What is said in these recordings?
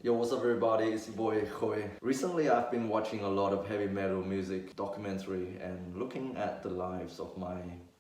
Yo, what's up everybody? It's your boy Khoi. Recently I've been watching a lot of heavy metal music documentary and looking at the lives of my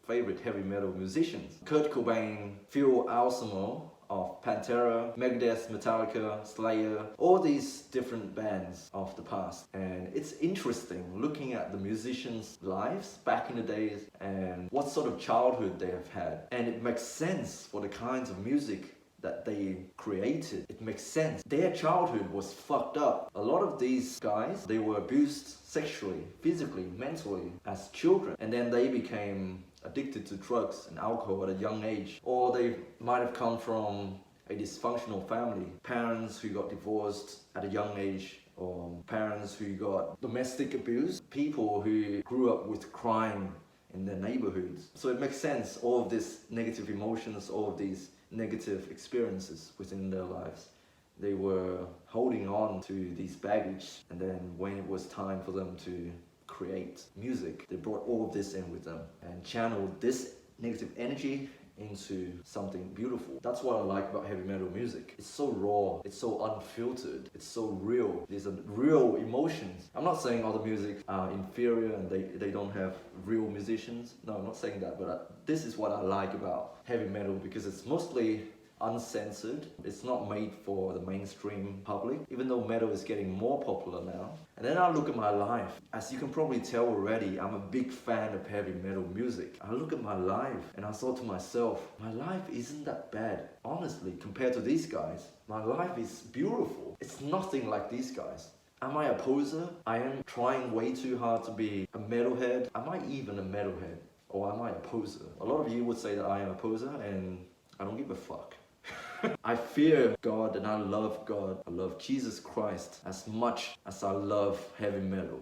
favorite heavy metal musicians. Kurt Cobain, Phil Anselmo of Pantera, Megadeth, Metallica, Slayer, all these different bands of the past. And it's interesting looking at the musicians' lives back in the days and what sort of childhood they have had. And it makes sense for the kinds of music that they created. It makes sense. Their childhood was fucked up. A lot of these guys, they were abused sexually, physically, mentally as children. And then they became addicted to drugs and alcohol at a young age. Or they might have come from a dysfunctional family. Parents who got divorced at a young age, or parents who got domestic abuse. People who grew up with crime in their neighborhoods. So it makes sense, all of these negative emotions, all of these negative experiences within their lives. They were holding on to these baggage, and then when it was time for them to create music, they brought all of this in with them and channeled this negative energy into something beautiful. That's what I like about heavy metal music. It's so raw, it's so unfiltered, it's so real. These are real emotions. I'm not saying other music are inferior and they don't have real musicians. No, I'm not saying that, but this is what I like about heavy metal, because it's mostly uncensored. It's not made for the mainstream public, even though metal is getting more popular now. And then I look at my life. As you can probably tell already, I'm a big fan of heavy metal music. I look at my life and I thought to myself, my life isn't that bad. Honestly, compared to these guys, my life is beautiful. It's nothing like these guys. Am I a poser? I am trying way too hard to be a metalhead. Am I even a metalhead? Or am I a poser? A lot of you would say that I am a poser, and I don't give a fuck. I fear God and I love God. I love Jesus Christ as much as I love heavy metal.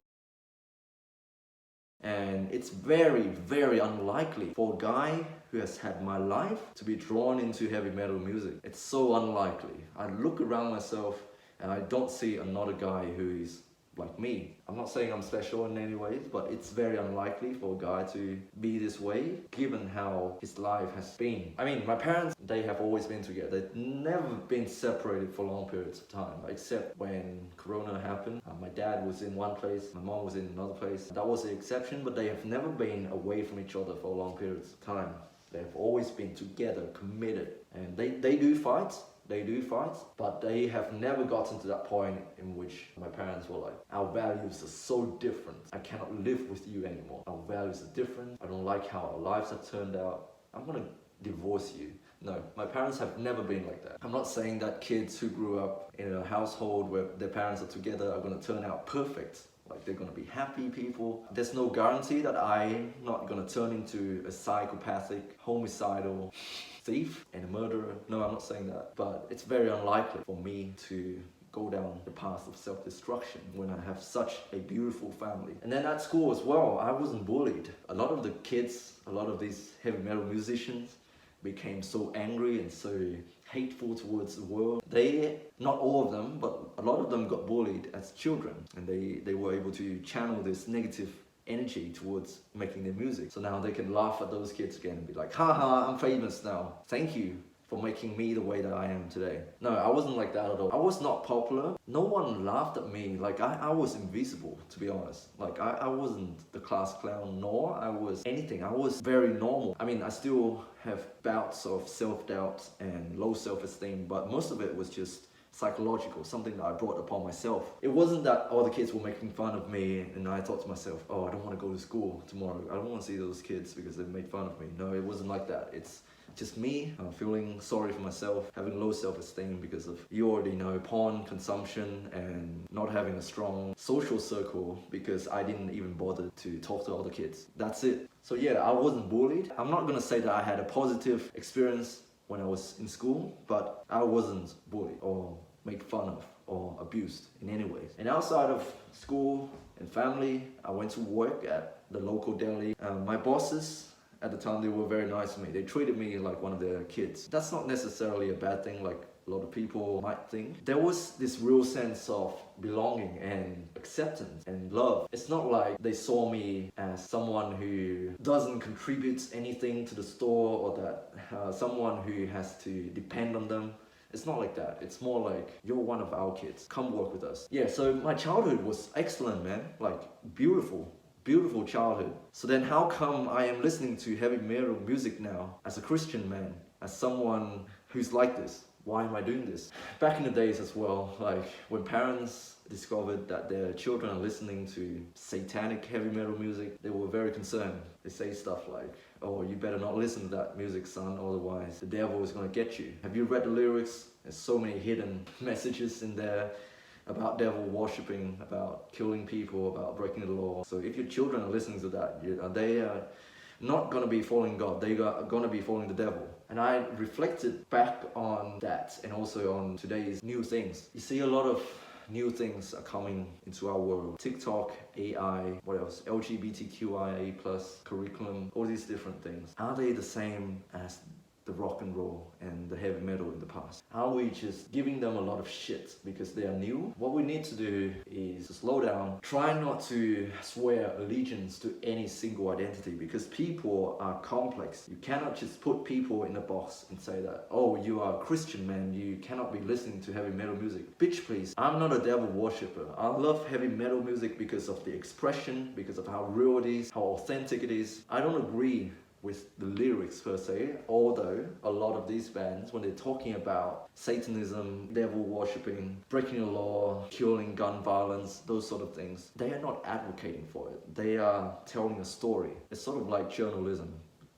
And it's very, very unlikely for a guy who has had my life to be drawn into heavy metal music. It's so unlikely. I look around myself and I don't see another guy who is like me. I'm not saying I'm special in any ways, but it's very unlikely for a guy to be this way, given how his life has been. I mean, my parents, they have always been together. They've never been separated for long periods of time, except when Corona happened. My dad was in one place, my mom was in another place. That was the exception, but they have never been away from each other for long periods of time. They've always been together, committed. And they do fight. They do fight, but they have never gotten to that point in which my parents were like, our values are so different. I cannot live with you anymore. Our values are different. I don't like how our lives have turned out. I'm gonna divorce you. No, my parents have never been like that. I'm not saying that kids who grew up in a household where their parents are together are gonna turn out perfect. Like they're gonna be happy people. There's no guarantee that I'm not gonna turn into a psychopathic, homicidal thief and a murderer. No, I'm not saying that. But it's very unlikely for me to go down the path of self-destruction when I have such a beautiful family. And then at school as well, I wasn't bullied. A lot of the kids, a lot of these heavy metal musicians became so angry and so hateful towards the world. Not all of them, but a lot of them got bullied as children, and they were able to channel this negative energy towards making their music. So now they can laugh at those kids again and be like, haha, I'm famous now. Thank you for making me the way that I am today. No, I wasn't like that at all. I was not popular. No one laughed at me. Like I was invisible, to be honest. Like I wasn't the class clown, nor I was anything. I was very normal. I mean, I still have bouts of self-doubt and low self-esteem, but most of it was just psychological, something that I brought upon myself. It wasn't that all the kids were making fun of me and I thought to myself, oh, I don't want to go to school tomorrow. I don't want to see those kids because they've made fun of me. No, it wasn't like that. It's just me feeling sorry for myself, having low self-esteem because of, you already know, porn consumption and not having a strong social circle because I didn't even bother to talk to other kids. That's it. So yeah, I wasn't bullied. I'm not gonna say that I had a positive experience when I was in school, but I wasn't bullied or made fun of or abused in any way. And outside of school and family, I went to work at the local deli. My bosses at the time, they were very nice to me. They treated me like one of their kids. That's not necessarily a bad thing like a lot of people might think. There was this real sense of belonging and acceptance and love. It's not like they saw me as someone who doesn't contribute anything to the store, or that someone who has to depend on them It's not like that. It's more like, you're one of our kids. Come work with us. Yeah, so my childhood was excellent, man. Like, beautiful. Beautiful childhood. So then how come I am listening to heavy metal music now as a Christian man? As someone who's like this? Why am I doing this? Back in the days as well, like when parents discovered that their children are listening to satanic heavy metal music, they were very concerned. They say stuff like, oh, you better not listen to that music, son, otherwise the devil is gonna get you. Have you read the lyrics? There's so many hidden messages in there about devil worshipping, about killing people, about breaking the law. So if your children are listening to that, they are not gonna be following God, they are gonna be following the devil. And I reflected back on that and also on today's new things. You see a lot of new things are coming into our world. TikTok, AI, what else? LGBTQIA plus curriculum, all these different things. Are they the same as the rock and roll and the heavy metal in the past? Are we just giving them a lot of shit because they are new? What we need to do is to slow down, try not to swear allegiance to any single identity, because people are complex. You cannot just put people in a box and say that, oh, you are a Christian, man, you cannot be listening to heavy metal music. Bitch, please, I'm not a devil worshipper. I love heavy metal music because of the expression, because of how real it is, how authentic it is. I don't agree with the lyrics per se, although a lot of these bands, when they're talking about Satanism, devil worshipping, breaking the law, killing, gun violence, those sort of things, they are not advocating for it. They are telling a story. It's sort of like journalism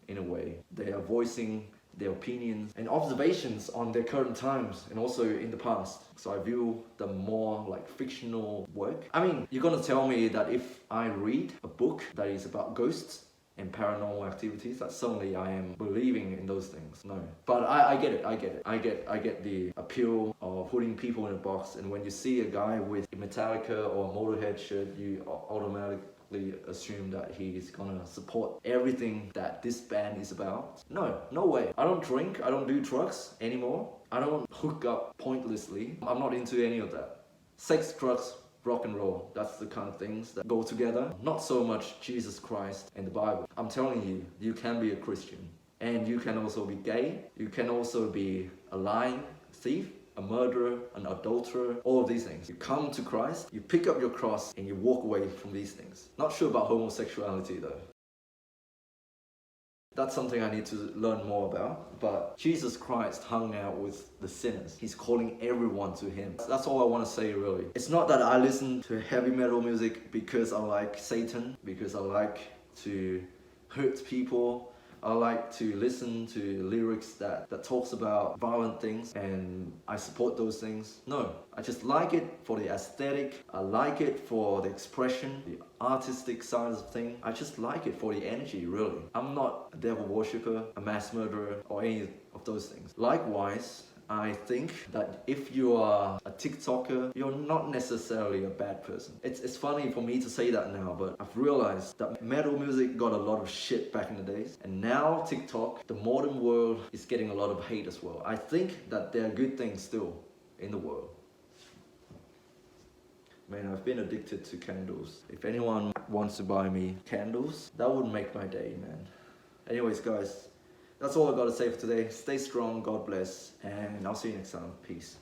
in a way. They are voicing their opinions and observations on their current times and also in the past. So I view them more like fictional work. I mean, you're gonna tell me that if I read a book that is about ghosts and paranormal activities, that suddenly I am believing in those things. No. But I get it. I get the appeal of putting people in a box, and when you see a guy with a Metallica or a Motorhead shirt, you automatically assume that he's gonna support everything that this band is about. No, no way. I don't drink, I don't do drugs anymore. I don't hook up pointlessly. I'm not into any of that. Sex, drugs, rock and roll, that's the kind of things that go together. Not so much Jesus Christ and the Bible. I'm telling you, you can be a Christian. And you can also be gay. You can also be a lying thief, a murderer, an adulterer, all of these things. You come to Christ, you pick up your cross, and you walk away from these things. Not sure about homosexuality though. That's something I need to learn more about. But Jesus Christ hung out with the sinners. He's calling everyone to him. That's all I want to say really. It's not that I listen to heavy metal music because I like Satan, because I like to hurt people. I like to listen to lyrics that talks about violent things and I support those things. No, I just like it for the aesthetic. I like it for the expression, the artistic side of things. I just like it for the energy, really. I'm not a devil worshipper, a mass murderer, or any of those things. Likewise, I think that if you are a TikToker, you're not necessarily a bad person. It's funny for me to say that now, but I've realized that metal music got a lot of shit back in the days. And now TikTok, the modern world, is getting a lot of hate as well. I think that there are good things still in the world. Man, I've been addicted to candles. If anyone wants to buy me candles, that would make my day, man. Anyways, guys, that's all I got to say for today. Stay strong, God bless, and I'll see you next time. Peace.